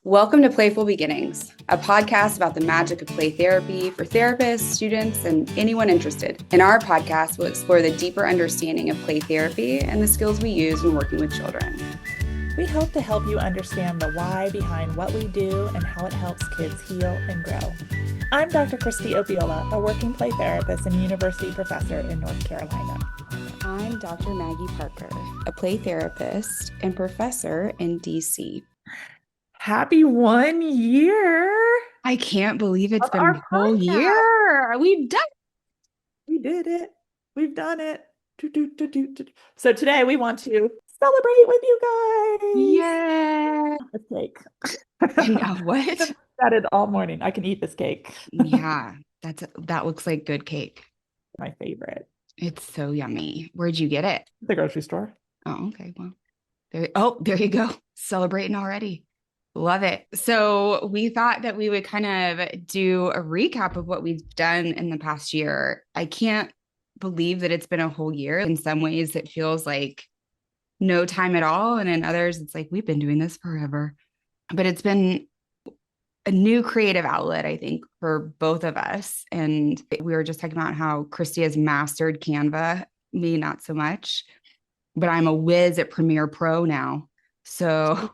Welcome to Playful Beginnings, a podcast about the magic of play therapy for therapists, students, and anyone interested. In our podcast, we'll explore the deeper understanding of play therapy and the skills we use when working with children. We hope to help you understand the why behind what we do and how it helps kids heal and grow. I'm Dr. Kristie Opiola, a working play therapist and university professor in North Carolina. I'm Dr. Maggie Parker, a play therapist and professor in DC. Happy 1 year. I can't believe it's of been our a whole podcast. year. We've done it. We did it. We've done it. So today we want to celebrate with you guys. Yeah. A cake. I know what? That is all morning. I can eat this cake. Yeah, that looks like good cake. My favorite. It's so yummy. Where'd you get it? The grocery store. Oh, okay. Well, there you go. Celebrating already. Love it. So we thought that we would kind of do a recap of what we've done in the past year. I can't believe that it's been a whole year. In some ways, it feels like no time at all. And in others, it's like we've been doing this forever. But it's been a new creative outlet, I think, for both of us. And we were just talking about how Kristie has mastered Canva, me not so much, but I'm a whiz at Premiere Pro now. So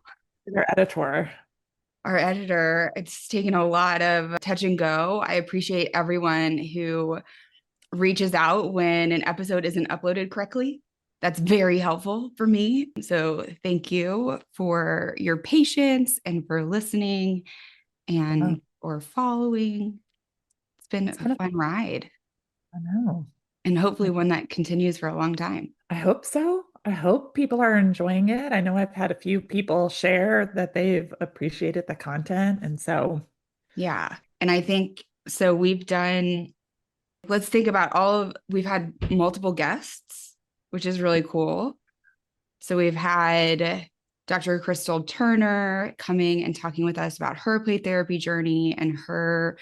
our editor, it's taken a lot of touch and go. I appreciate everyone who reaches out when an episode isn't uploaded correctly. That's very helpful for me. So thank you for your patience and for listening and or following. It's been a fun ride. I know. And hopefully one that continues for a long time. I hope so. I hope people are enjoying it. I know I've had a few people share that they've appreciated the content. And so, yeah. And I think so. Let's think about we've had multiple guests, which is really cool. So we've had Dr. Crystal Turner coming and talking with us about her play therapy journey and her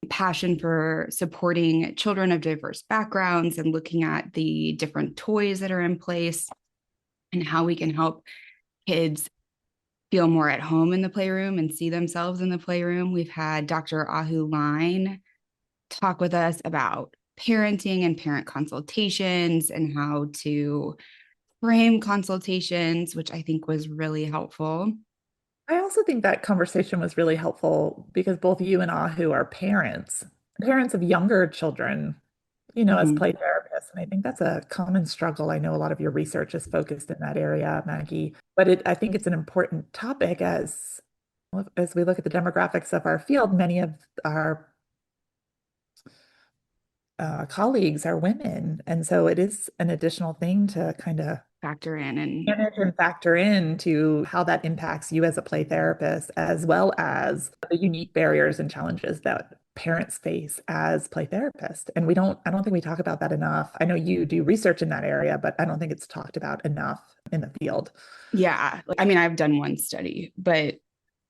passion for supporting children of diverse backgrounds and looking at the different toys that are in place and how we can help kids feel more at home in the playroom and see themselves in the playroom. We've had Dr. Ahu Line talk with us about parenting and parent consultations and how to frame consultations, which I think was really helpful. I also think that conversation was really helpful because both you and Ahu are parents of younger children, as play therapists. And I think that's a common struggle. I know a lot of your research is focused in that area, Maggie, but I think it's an important topic as we look at the demographics of our field. Many of our colleagues are women. And so it is an additional thing to kind of factor in and manage and factor into how that impacts you as a play therapist, as well as the unique barriers and challenges that parents face as play therapists. And I don't think we talk about that enough. I know you do research in that area, but I don't think it's talked about enough in the field. Yeah. I mean, I've done one study, but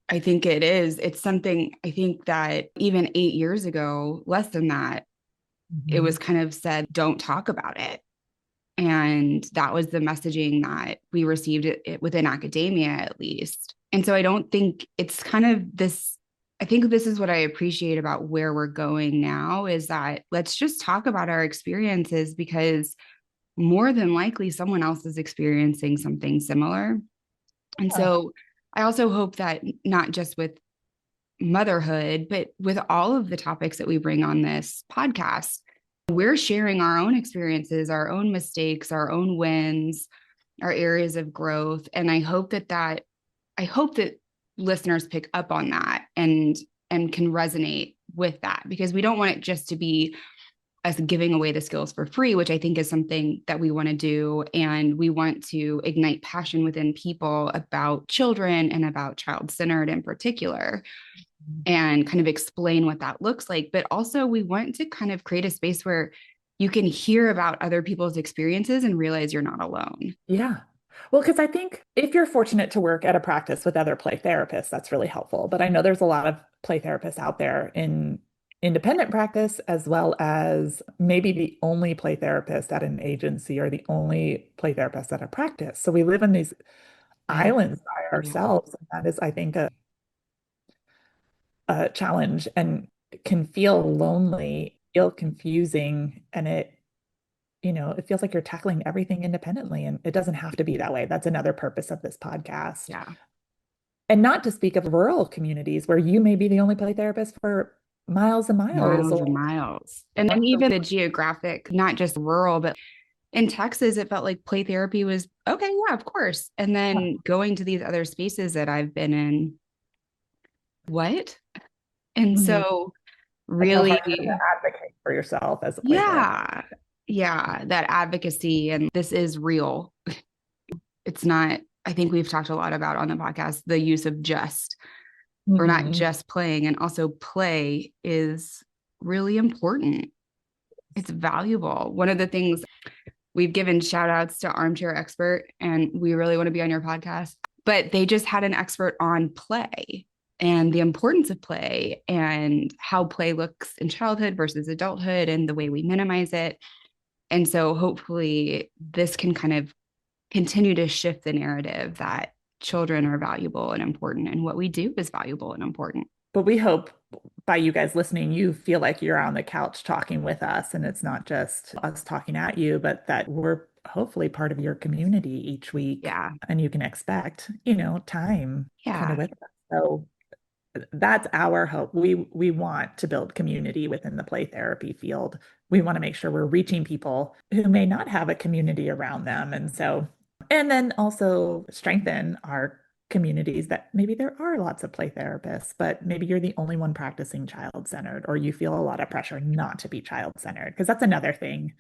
I think it's something I think that even 8 years ago, less than that, it was kind of said, don't talk about it. And that was the messaging that we received it within academia, at least. And so I don't think it's kind of this. I think this is what I appreciate about where we're going now is that let's just talk about our experiences because more than likely someone else is experiencing something similar. And so I also hope that not just with motherhood, but with all of the topics that we bring on this podcast, we're sharing our own experiences, our own mistakes, our own wins, our areas of growth. And I hope that listeners pick up on that and can resonate with that because we don't want it just to be us giving away the skills for free, which I think is something that we want to do. And we want to ignite passion within people about children and about child-centered in particular and kind of explain what that looks like. But also we want to kind of create a space where you can hear about other people's experiences and realize you're not alone. Yeah. Well, because I think if you're fortunate to work at a practice with other play therapists, that's really helpful. But I know there's a lot of play therapists out there in independent practice, as well as maybe the only play therapist at an agency or the only play therapist at a practice. So we live in these islands by ourselves. And that is, I think, a challenge and can feel lonely, feel confusing, and it feels like you're tackling everything independently, and it doesn't have to be that way. That's another purpose of this podcast. Yeah. And not to speak of rural communities where you may be the only play therapist for miles and miles. Miles Or and miles. And then even the geographic, not just rural, but in Texas, it felt like play therapy was okay. Yeah, of course. And then going to these other spaces that I've been in, what? And Mhm. so, Like how hard it is really, to advocate for yourself as a play therapist. yeah, yeah, that advocacy. And this is real. It's not, I think we've talked a lot about on the podcast the use of just. We're not Mhm. just playing. And also, play is really important. It's valuable. One of the things we've given shout outs to Armchair Expert, and we really want to be on your podcast, but they just had an expert on play and the importance of play and how play looks in childhood versus adulthood and the way we minimize it. And so hopefully this can kind of continue to shift the narrative that children are valuable and important and what we do is valuable and important. But we hope by you guys listening, you feel like you're on the couch talking with us and it's not just us talking at you, but that we're hopefully part of your community each week Yeah. and you can expect, time kind Yeah. of with us. So that's our hope. We want to build community within the play therapy field. We want to make sure we're reaching people who may not have a community around them. And then also strengthen our communities that maybe there are lots of play therapists, but maybe you're the only one practicing child-centered, or you feel a lot of pressure not to be child-centered. Because that's another thing.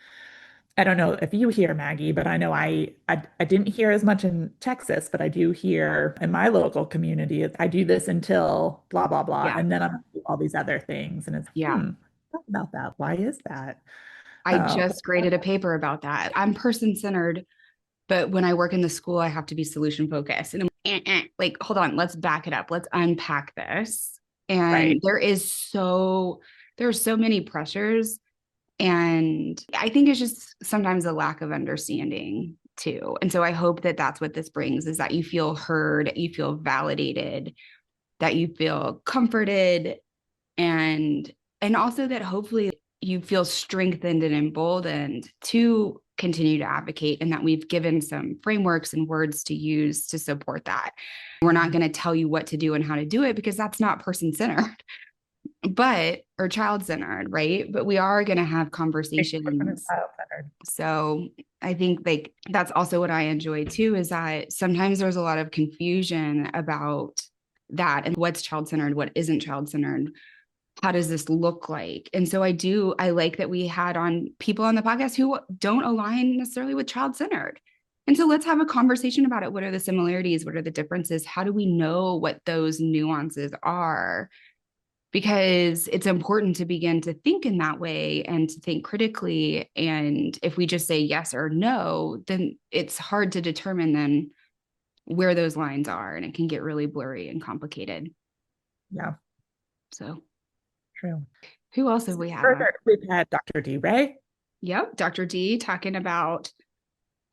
I don't know if you hear, Maggie, but I know I didn't hear as much in Texas, but I do hear in my local community, I do this until blah, blah, blah. Yeah. And then I'm gonna do all these other things. And it's, Yeah. talk about that. Why is that? I just graded a paper about that. I'm person centered, but when I work in the school, I have to be solution focused. And like, hold on, let's back it up. Let's unpack this. And Right. there's so many pressures. And I think it's just sometimes a lack of understanding too. And so I hope that that's what this brings is that you feel heard, you feel validated, that you feel comforted, and and also that hopefully you feel strengthened and emboldened to continue to advocate and that we've given some frameworks and words to use to support that. We're not going to tell you what to do and how to do it because that's not person centered, but or child centered, right? But we are going to have conversations. Child-centered. So I think like that's also what I enjoy too is that sometimes there's a lot of confusion about that and what's child centered, what isn't child centered, how does this look like? And so I like that we had on people on the podcast who don't align necessarily with child centered. And so let's have a conversation about it. What are the similarities? What are the differences? How do we know what those nuances are? Because it's important to begin to think in that way and to think critically. And if we just say yes or no, then it's hard to determine then where those lines are. And it can get really blurry and complicated. Yeah, So true. who else have we had on? Further, we've had Dr. D. Ray Yep, Dr. D talking about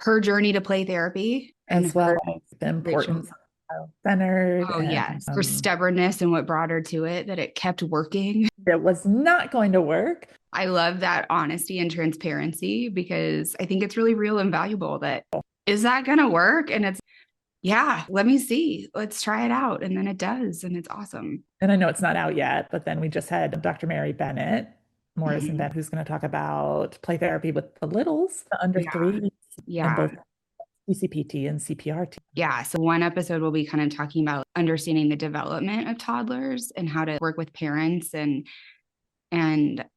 her journey to play therapy and as well her as the Rachel. importance of child-centered Oh, and yes. Her stubbornness and what brought her to it, that it kept working. it was not going to work. I love that honesty and transparency because I think it's really real and valuable that is that going to work? And it's, yeah, let me see. Let's try it out. And then it does. And it's awesome. And I know it's not out yet, but then we just had Dr. Mary Bennett, Morrison Mhm. Bennett, who's going to talk about play therapy with the littles, the under Yeah. three, in Yeah. both CCPT and CPRT. Yeah. So one episode will be kind of talking about understanding the development of toddlers and how to work with parents and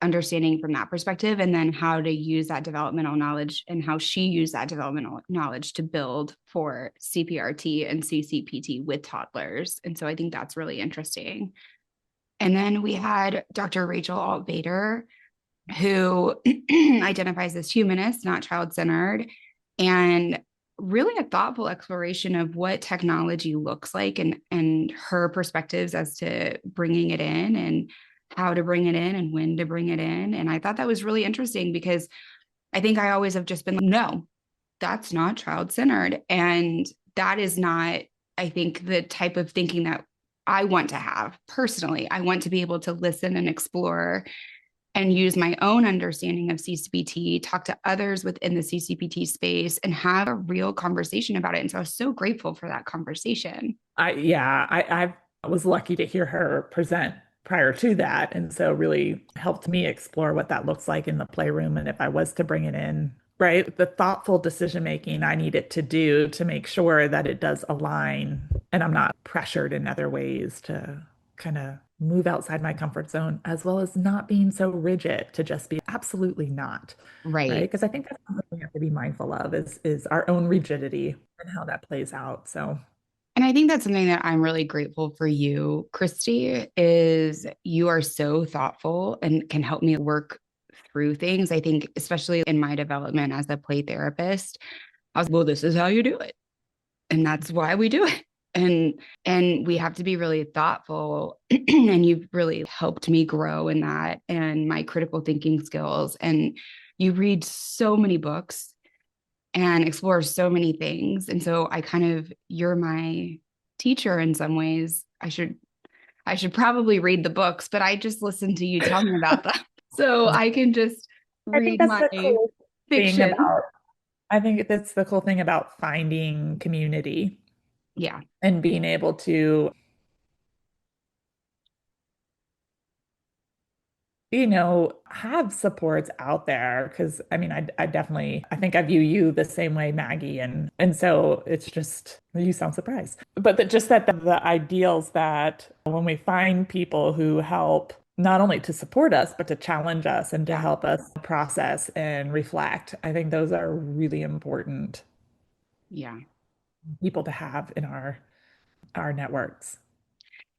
understanding from that perspective, and then how to use that developmental knowledge and how she used that developmental knowledge to build for CPRT and CCPT with toddlers. And so I think that's really interesting. And then we had Dr. Rachel Altvader, who identifies as humanist, not child centered, and really a thoughtful exploration of what technology looks like and her perspectives as to bringing it in and how to bring it in and when to bring it in. And I thought that was really interesting because I think I always have just been like, no, that's not child centered. And that is not, I think, the type of thinking that I want to have personally. I want to be able to listen and explore and use my own understanding of CCPT, talk to others within the CCPT space, and have a real conversation about it. And so I was so grateful for that conversation. I was lucky to hear her present prior to that. And so really helped me explore what that looks like in the playroom. And if I was to bring it in, right, the thoughtful decision making I need it to do to make sure that it does align and I'm not pressured in other ways to kind of move outside my comfort zone, as well as not being so rigid to just be absolutely not, right? Right. Because I think that's something we have to be mindful of is our own rigidity and how that plays out. So And I think that's something that I'm really grateful for you, Kristie, is you are so thoughtful and can help me work through things. I think, especially in my development as a play therapist, I was, well, this is how you do it. And that's why we do it. And we have to be really thoughtful. And you've really helped me grow in that and my critical thinking skills. And you read so many books and explore so many things. And so I kind of, you're my teacher in some ways. I should probably read the books, but I just listen to you tell me about them. So I can just I think read that's my the cool thing fiction. about, I think that's the cool thing about finding community Yeah. and being able to, have supports out there. Because I mean, I definitely, I think I view you the same way, Maggie. And so it's just, you sound surprised. But just that the ideals that when we find people who help not only to support us, but to challenge us and to Yeah. help us process and reflect, I think those are really important Yeah. people to have in our networks.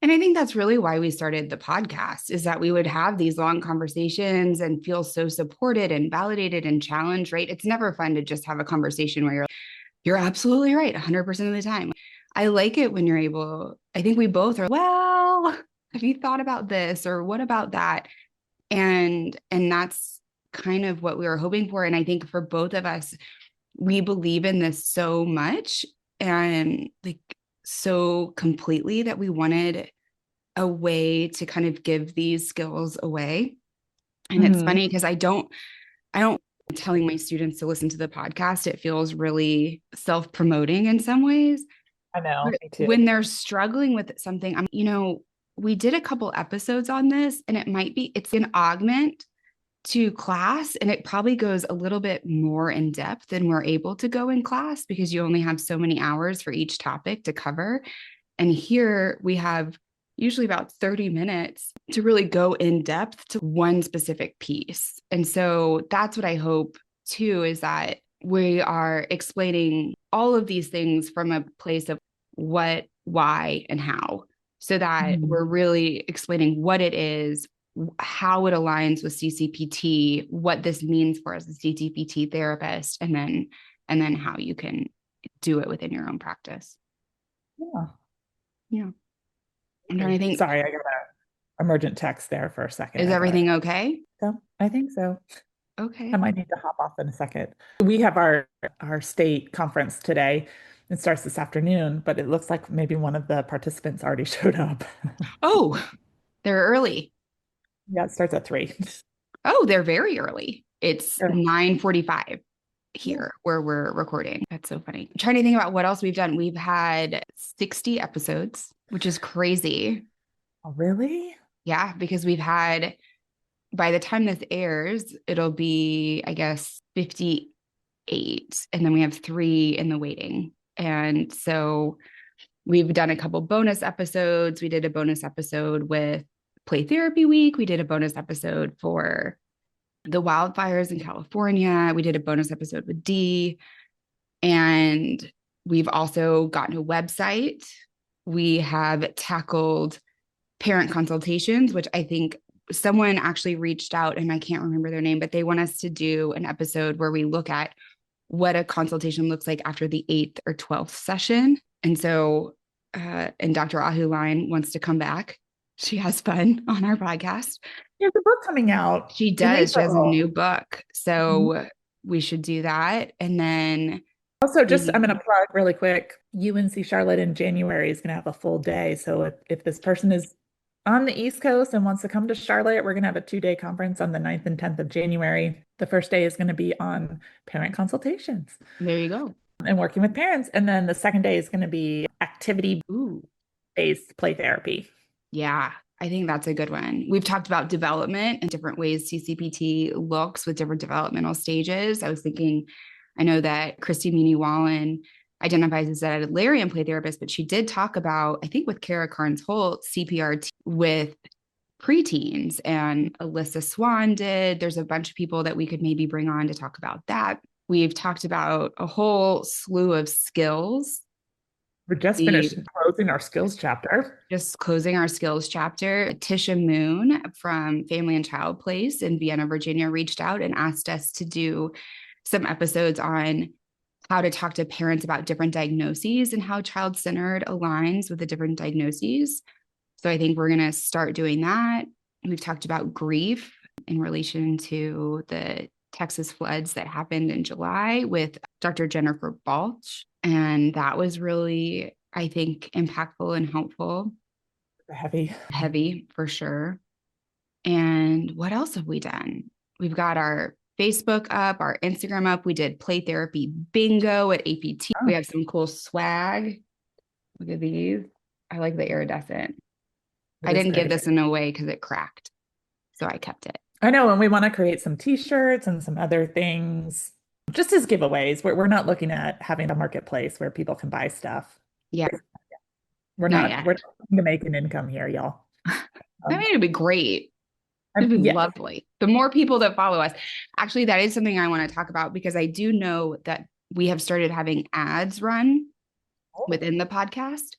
And I think that's really why we started the podcast is that we would have these long conversations and feel so supported and validated and challenged, right? It's never fun to just have a conversation where you're absolutely right 100% of the time. I like it when you're able, I think we both are, well, have you thought about this or what about that? And that's kind of what we were hoping for. And I think for both of us, we believe in this so much and like so completely that we wanted a way to kind of give these skills away. And it's Mhm. funny because I don't telling my students to listen to the podcast. It feels really self-promoting in some ways. I know, But me too. when they're struggling with something, we did a couple episodes on this and it's an augment to class and it probably goes a little bit more in depth than we're able to go in class because you only have so many hours for each topic to cover. And here we have usually about 30 minutes to really go in depth to one specific piece. And so that's what I hope too is that we are explaining all of these things from a place of what, why, and how, so that Mhm. we're really explaining what it is, how it aligns with CCPT, what this means for us as a CCPT therapist, and then how you can do it within your own practice. Yeah. Yeah. I'm trying Okay. to think, Sorry, I got a emergent text there for a second. is I got everything okay? so I think so. I Okay. might need to hop off in a second. We have our state conference today. It starts this afternoon, but it looks like maybe one of the participants already showed up. Oh, they're early. Yeah, it starts at 3. Oh, they're very early. It's Sure. 9:45 Yeah. here where we're recording. That's so funny. I'm trying to think about what else we've done. We've had 60 episodes, which is crazy. Oh, really? Yeah, because we've had, by the time this airs, it'll be, I guess, 58. And then we have three in the waiting. And so we've done a couple bonus episodes. We did a bonus episode with Play Therapy Week. We did a bonus episode for the wildfires in California. We did a bonus episode with Dee. And we've also gotten a website. We have tackled parent consultations, which I think someone actually reached out and I can't remember their name, but they want us to do an episode where we look at what a consultation looks like after the 8th or 12th session. And so, and Dr. Ahuline wants to come back. She has fun on our podcast. There's a book coming out She in does. She has a April. new book. Mhm. So we should do that. And then Also, just I'm We, going to plug really quick. UNC Charlotte in January is going to have a full day. So if this person is on the East Coast and wants to come to Charlotte, we're going to have a 2-day conference on the 9th and 10th of January. The first day is going to be on parent consultations there you go. and working with parents. And then the second day is going to be activity-based Ooh, play therapy. yeah. I think that's a good one. We've talked about development and different ways CCPT looks with different developmental stages. I was thinking, I know that Kristie Wallen identifies as an Adlerian play therapist, but she did talk about, I think with Kara Carnes-Holt, CPRT with preteens, and Alyssa Swan did. There's a bunch of people that we could maybe bring on to talk about that. We've talked about a whole slew of skills. We're just finished We closing our skills chapter. just closing our skills chapter. Tisha Moon from Family and Child Place in Vienna, Virginia, reached out and asked us to do some episodes on how to talk to parents about different diagnoses and how child-centered aligns with the different diagnoses. So I think we're going to start doing that. We've talked about grief in relation to the Texas floods that happened in July with Dr. Jennifer Balch. And that was really, I think, impactful and helpful. Heavy. Heavy for sure. And what else have we done? We've got our Facebook up, our Instagram up. We did play therapy bingo at APT. Oh, We have some cool swag. Look at these. I like the iridescent. it I is didn't give great. this one away because it cracked. So I kept it. I know, and we want to create some t-shirts and some other things just as giveaways. We're not looking at having a marketplace where people can buy stuff. Yeah, We're not not, yet. we're trying to make an income here, y'all. I mean, it'd be great. It'd And be yeah, lovely. The more people that follow us. Actually, that is something I want to talk about because I do know that we have started having ads run within the podcast,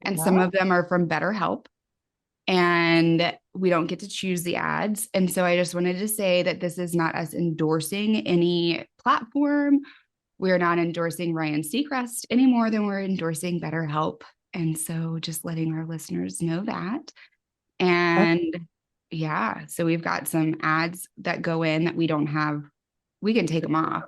and some yeah. of them are from BetterHelp, and we don't get to choose the ads. And so I just wanted to say that this is not us endorsing any platform. We're not endorsing Ryan Seacrest any more than we're endorsing BetterHelp. And so just letting our listeners know that. And yeah, so we've got some ads that go in that we don't have, we can take them off,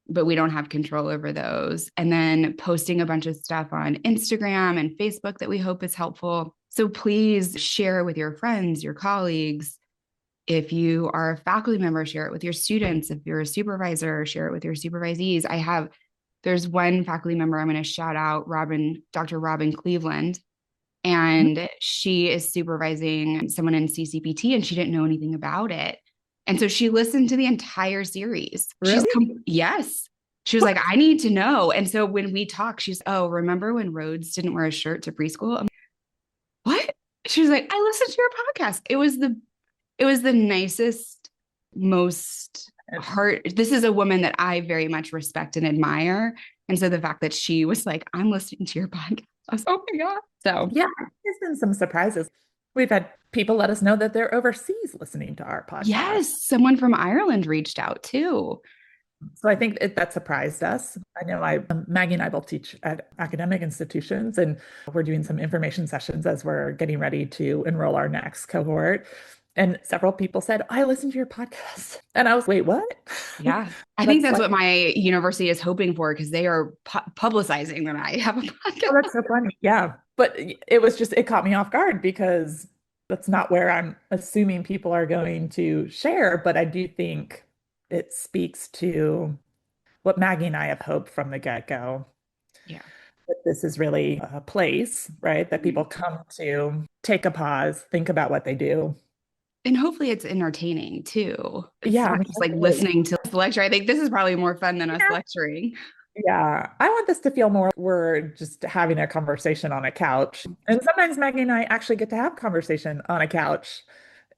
but we don't have control over those. And then posting a bunch of stuff on Instagram and Facebook that we hope is helpful. So please share with your friends, your colleagues. If you are a faculty member, share it with your students. If you're a supervisor, share it with your supervisees. There's one faculty member I'm going to shout out, Dr. Robin Cleveland, and she is supervising someone in CCPT and she didn't know anything about it. And so she listened to the entire series. Really? Yes. She was like, I need to know. And so when we talk, she's, oh, remember when Rhodes didn't wear a shirt to preschool? I'm like, what? She was like, I listened to your podcast. It was the nicest, most heart. This is a woman that I very much respect and admire. And so the fact that she was like, I'm listening to your podcast, I was, oh my God. So Yeah, there's been some surprises. We've had people let us know that they're overseas listening to our podcast. yes, someone from Ireland reached out too. So I think that surprised us. I know Maggie and I both teach at academic institutions, and we're doing some information sessions as we're getting ready to enroll our next cohort. And several people said, I listened to your podcast. And I was, wait, what? Yeah. I think that's what my university is hoping for because they are publicizing that I have a podcast. Oh, that's so funny. Yeah. But it caught me off guard because that's not where I'm assuming people are going to share. But I do think it speaks to what Maggie and I have hoped from the get-go. Yeah. That this is really a place, right? That people come to take a pause, think about what they do. And hopefully it's entertaining too. It's Yeah, not just like listening to the lecture. I think this is probably more fun than us lecturing. Yeah, I want this to feel more we're just having a conversation on a couch. And sometimes Maggie and I actually get to have conversation on a couch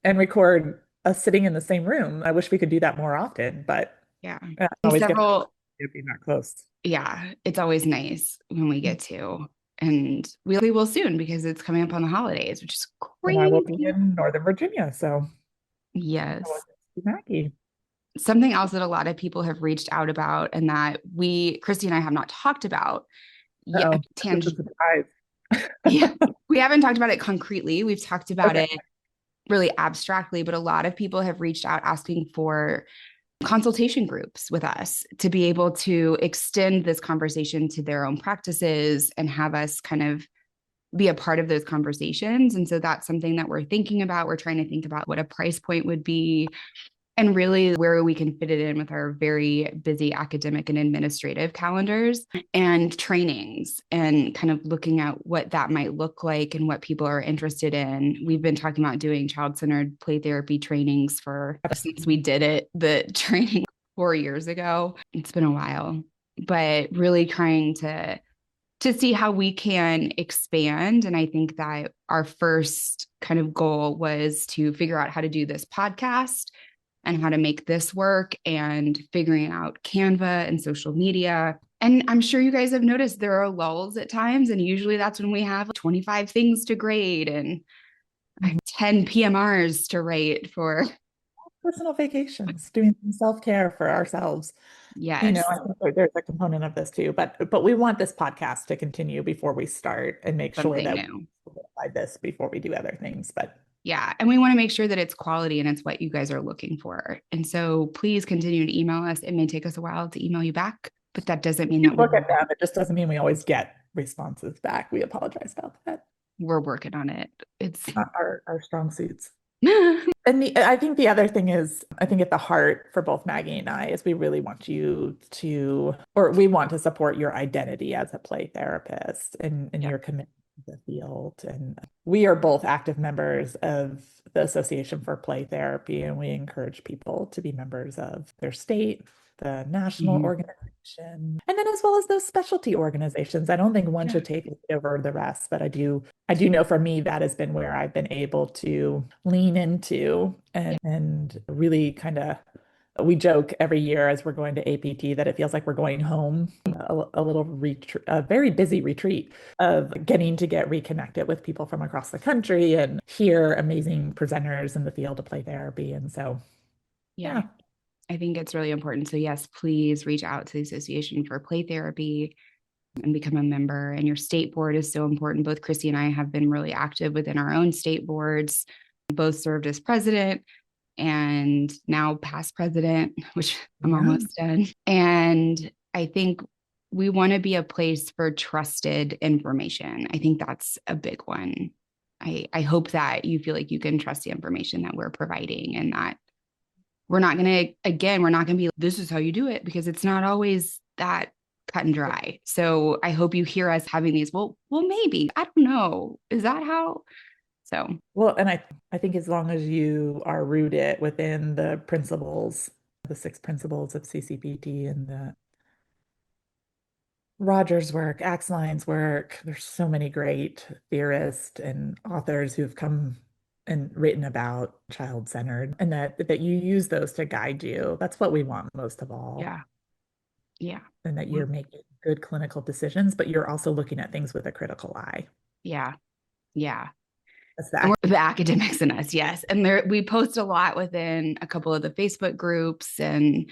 and record us sitting in the same room. I wish we could do that more often, but Yeah. always Several, get being that close. yeah, it's always nice when we get to. And we will soon because it's coming up on the holidays, which is And I will be crazy. in Northern Virginia, so Yes. I will see Maggie. Something else that a lot of people have reached out about and that Kristie and I have not talked about yet. Oh, that's a surprise. Yeah, we haven't talked about it concretely. We've talked about it really abstractly, but a lot of people have reached out asking for consultation groups with us to be able to extend this conversation to their own practices and have us kind of be a part of those conversations. And so that's something that we're thinking about. We're trying to think about what a price point would be and really where we can fit it in with our very busy academic and administrative calendars and trainings, and kind of looking at what that might look like and what people are interested in. We've been talking about doing child-centered play therapy trainings since we did the training 4 years ago. It's been a while, but really trying to see how we can expand. And I think that our first kind of goal was to figure out how to do this podcast and how to make this work, and figuring out Canva and social media. And I'm sure you guys have noticed there are lulls at times. And usually that's when we have 25 things to grade and I have 10 PMRs to write for Personal vacations, doing some self-care for ourselves. yes, I think there's a component of this too, but we want this podcast to continue before we start and make sure something that new. we solidify this before we do other things. But Yeah. And we want to make sure that it's quality and it's what you guys are looking for. And so please continue to email us. It may take us a while to email you back, but that doesn't mean we that look at them. It just doesn't mean we always get responses back. We apologize about that. we're working on it. It's Not our strong suits. And I think the other thing is, I think at the heart for both Maggie and I is we really want you to, or we want to support your identity as a play therapist and yeah. your commitment to the field. And we are both active members of the Association for Play Therapy, and we encourage people to be members of their state, the national Mhm. organization, and then as well as those specialty organizations. I don't think one Yeah. should take over the rest, but I do know for me that has been where I've been able to lean into and really kind of, we joke every year as we're going to APT that it feels like we're going home, a little retreat, a very busy retreat of getting to get reconnected with people from across the country and hear amazing presenters in the field of play therapy. And so, Yeah. yeah. I think it's really important. So yes, please reach out to the Association for Play Therapy and become a member. And your state board is so important. Both Kristie and I have been really active within our own state boards, both served as president and now past president, which I'm Yeah. almost done. And I think we want to be a place for trusted information. I think that's a big one. I hope that you feel like you can trust the information that we're providing, and that we're not going to, again, we're not going to be, this is how you do it, because it's not always that cut and dry. So I hope you hear us having these, well, maybe, I don't know. Is that how? So, Well, and I think as long as you are rooted within the principles, the 6 principles of CCPT and the Rogers' work, Axeline's work, there's so many great theorists and authors who've come and written about child-centered, and that you use those to guide you. That's what we want most of all. yeah. Yeah. And that you're making good clinical decisions, but you're also looking at things with a critical eye. Yeah. Yeah. That's And we're the academics in us, yes. And we post a lot within a couple of the Facebook groups, and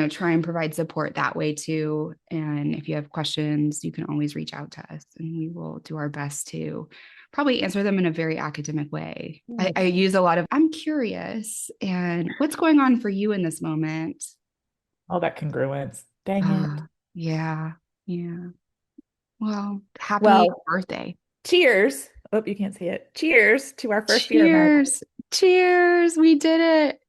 try and provide support that way too. And if you have questions, you can always reach out to us, and we will do our best to probably answer them in a very academic way. I use a lot of, I'm curious, and what's going on for you in this moment? all that congruence. Dang it. Yeah. Yeah. Well, happy Well, birthday. cheers. Oh, you can't see it. Cheers to our first year, Maggie. Cheers. Cheers. We did it.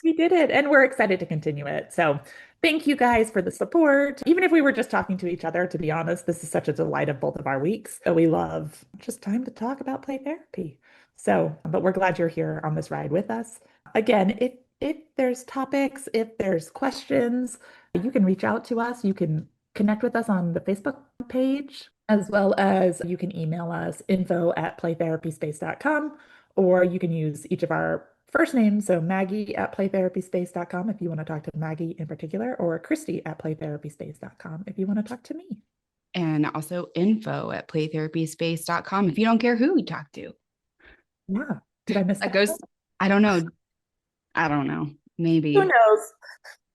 We did it, and we're excited to continue it. So, thank you guys for the support. Even if we were just talking to each other, to be honest, this is such a delight of both of our weeks. We love just time to talk about play therapy. So, but we're glad you're here on this ride with us. Again, if there's topics, if there's questions, you can reach out to us. You can connect with us on the Facebook page, as well as you can email us info@playtherapyspace.com, or you can use each of our first names, so Maggie@playtherapyspace.com if you want to talk to Maggie in particular, or Kristie@playtherapyspace.com if you want to talk to me. And also info@playtherapyspace.com if you don't care who we talk to. Yeah. Did I miss That that? goes, I don't know. I don't know. Maybe. Who knows?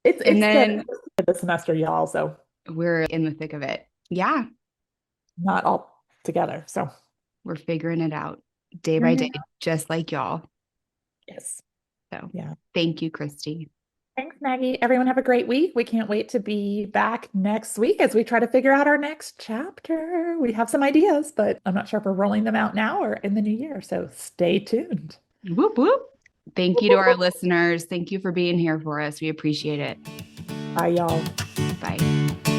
It's And getting then the semester, y'all, so we're in the thick of it. Yeah. not all together. So We're figuring it out day by figuring day, it out. just like y'all. Yes. So Yeah. thank you, Kristie. Thanks, Maggie. Everyone have a great week. We can't wait to be back next week as we try to figure out our next chapter. We have some ideas, but I'm not sure if we're rolling them out now or in the new year. So stay tuned. Whoop, whoop. Thank you to our listeners. Thank you for being here for us. We appreciate it. Bye, y'all. Bye.